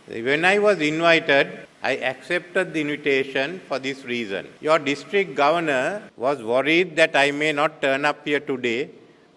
When I was invited, I accepted the invitation for this reason. Your district governor was worried that I may not turn up here today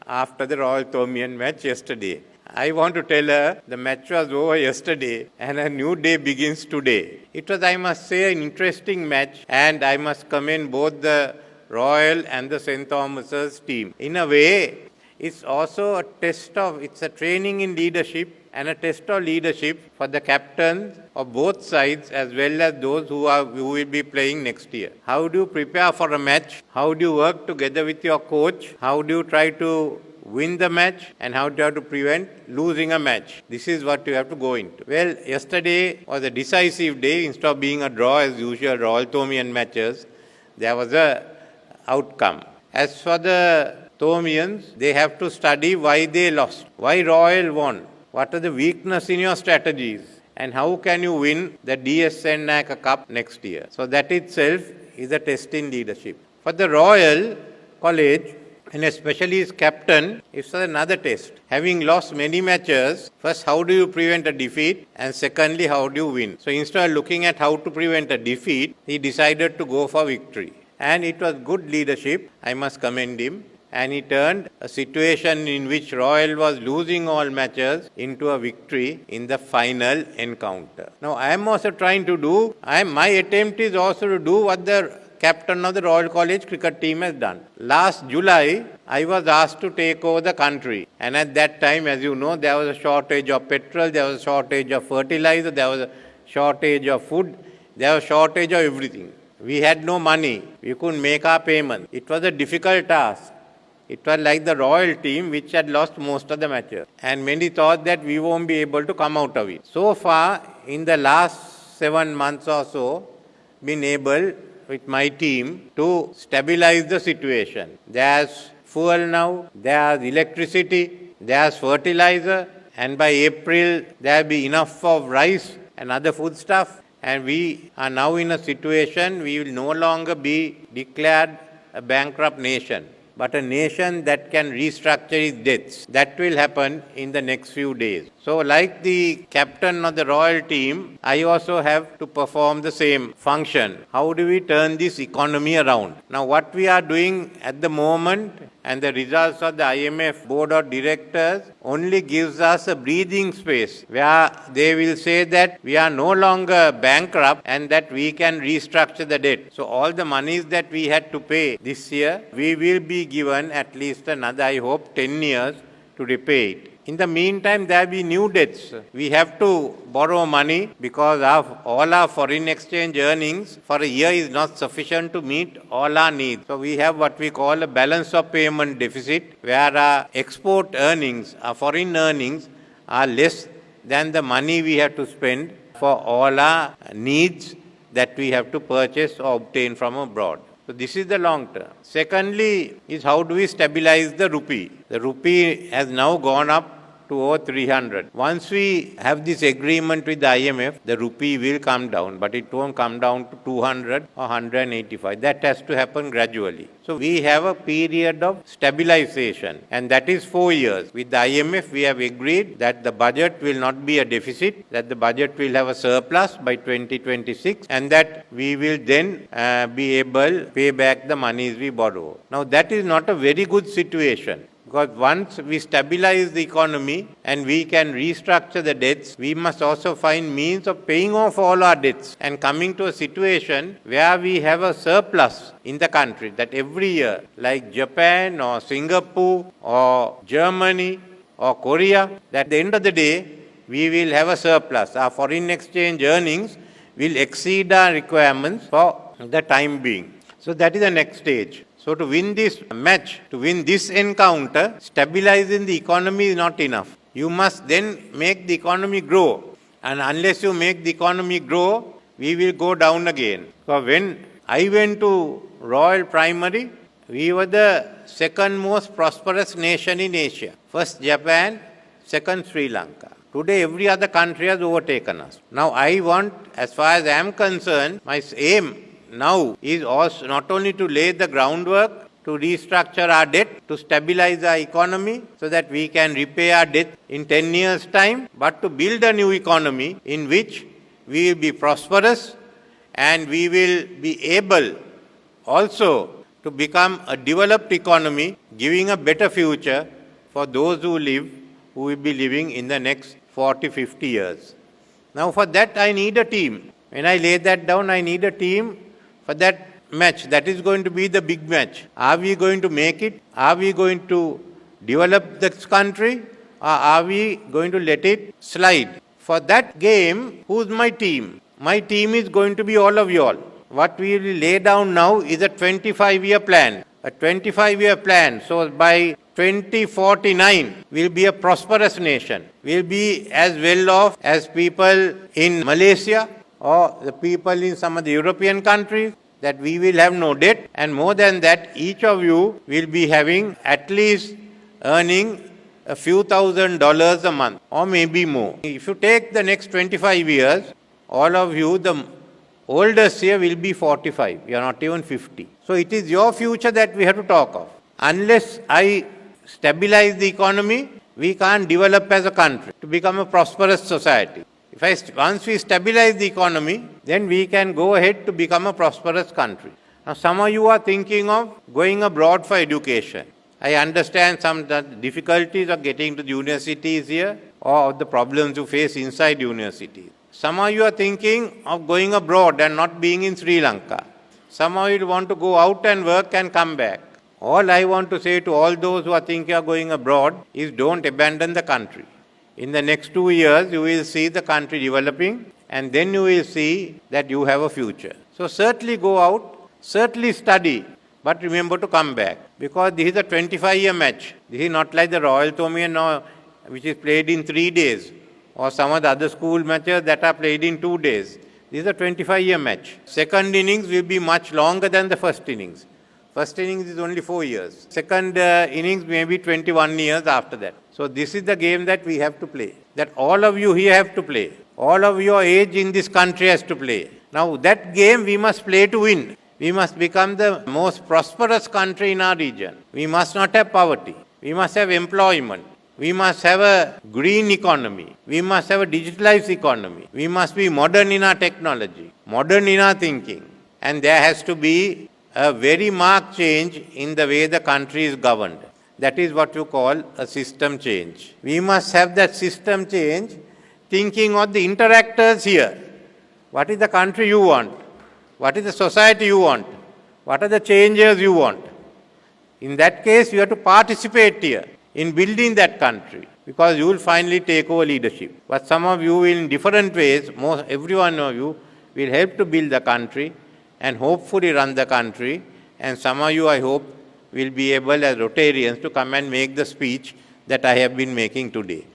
after the Royal Thomaian match yesterday. I want to tell her the match was over yesterday and a new day begins today. It was, I must say, an interesting match, and I must commend both the Royal and the St. Thomas's team. In a way, it's also it's a training in leadership and a test of leadership for the captains of both sides as well as those who will be playing next year. How do you prepare for a match? How do you work together with your coach? How do you try to win the match, and how do you have to prevent losing a match? This is what you have to go into. Well, yesterday was a decisive day. Instead of being a draw as usual Royal Thomaian matches, there was a outcome. As for the Thomaians, they have to study why they lost, why Royal won, what are the weaknesses in your strategies, and how can you win the DSN Naka Cup next year. So that itself is a test in leadership. For the Royal College, and especially his captain, it's another test. Having lost many matches, first, how do you prevent a defeat? And secondly, how do you win? So instead of looking at how to prevent a defeat, he decided to go for victory. And it was good leadership. I must commend him. And he turned a situation in which Royal was losing all matches into a victory in the final encounter. Now, I am also trying to my attempt is also to do what the captain of the Royal College cricket team has done. Last July, I was asked to take over the country. And at that time, as you know, there was a shortage of petrol, there was a shortage of fertilizer, there was a shortage of food, there was a shortage of everything. We had no money. We couldn't make our payment. It was a difficult task. It was like the Royal team which had lost most of the matches. And many thought that we won't be able to come out of it. So far, in the last 7 months or so, been able with my team to stabilize the situation. There's fuel now, there's electricity, there's fertilizer, and by April there'll be enough of rice and other food stuff. And we are now in a situation we will no longer be declared a bankrupt nation, but a nation that can restructure its debts. That will happen in the next few days. So like the captain of the Royal team, I also have to perform the same function. How do we turn this economy around? Now what we are doing at the moment and the results of the IMF board of directors only gives us a breathing space where they will say that we are no longer bankrupt and that we can restructure the debt. So all the monies that we had to pay this year, we will be given at least another, I hope, 10 years to repay it. In the meantime, there will be new debts. We have to borrow money because all our foreign exchange earnings for a year is not sufficient to meet all our needs. So we have what we call a balance of payment deficit, where our export earnings, our foreign earnings are less than the money we have to spend for all our needs that we have to purchase or obtain from abroad. So this is the long term. Secondly is how do we stabilize the rupee? The rupee has now gone up to over 300. Once we have this agreement with the IMF, the rupee will come down, but it won't come down to 200 or 185. That has to happen gradually. So we have a period of stabilization, and that is 4 years. With the IMF, we have agreed that the budget will not be a deficit, that the budget will have a surplus by 2026, and that we will then be able to pay back the monies we borrow. Now that is not a very good situation. Because once we stabilize the economy and we can restructure the debts, we must also find means of paying off all our debts and coming to a situation where we have a surplus in the country, that every year, like Japan or Singapore or Germany or Korea, that at the end of the day, we will have a surplus. Our foreign exchange earnings will exceed our requirements for the time being. So that is the next stage. So to win this match, to win this encounter, stabilizing the economy is not enough. You must then make the economy grow. And unless you make the economy grow, we will go down again. So when I went to Royal Primary, we were the second most prosperous nation in Asia. First Japan, second Sri Lanka. Today every other country has overtaken us. Now I want, as far as I am concerned, my aim now is also not only to lay the groundwork to restructure our debt, to stabilize our economy so that we can repay our debt in 10 years' time, but to build a new economy in which we will be prosperous and we will be able also to become a developed economy, giving a better future for those who will be living in the next 40, 50 years. Now for that I need a team. When I lay that down, I need a team for that match. That is going to be the big match. Are we going to make it? Are we going to develop this country? Or are we going to let it slide? For that game, who's my team? My team is going to be all of you all. What we will lay down now is a 25-year plan. A 25-year plan. So by 2049, we'll be a prosperous nation. We'll be as well off as people in Malaysia or the people in some of the European countries, that we will have no debt. And more than that, each of you will be having at least earning a few $1,000s a month or maybe more. If you take the next 25 years, all of you, the oldest here will be 45. You are not even 50. So it is your future that we have to talk of. Unless I stabilize the economy, we can't develop as a country to become a prosperous society. Once we stabilize the economy, then we can go ahead to become a prosperous country. Now some of you are thinking of going abroad for education. I understand some difficulties of getting to the universities here or the problems you face inside universities. Some of you are thinking of going abroad and not being in Sri Lanka. Some of you want to go out and work and come back. All I want to say to all those who are thinking of going abroad is don't abandon the country. In the next 2 years, you will see the country developing and then you will see that you have a future. So certainly go out, certainly study, but remember to come back. Because this is a 25-year match. This is not like the Royal Tomian, which is played in 3 days, or some of the other school matches that are played in 2 days. This is a 25-year match. Second innings will be much longer than the first innings. First innings is only 4 years. Second innings may be 21 years after that. So this is the game that we have to play. That all of you here have to play. All of your age in this country has to play. Now that game we must play to win. We must become the most prosperous country in our region. We must not have poverty. We must have employment. We must have a green economy. We must have a digitalized economy. We must be modern in our technology, modern in our thinking. And there has to be a very marked change in the way the country is governed. That is what you call a system change. We must have that system change thinking of the interactors here. What is the country you want? What is the society you want? What are the changes you want? In that case, you have to participate here in building that country, because you will finally take over leadership. But some of you will in different ways, every one of you will help to build the country and hopefully run the country. And some of you, I hope, will be able as Rotarians to come and make the speech that I have been making today.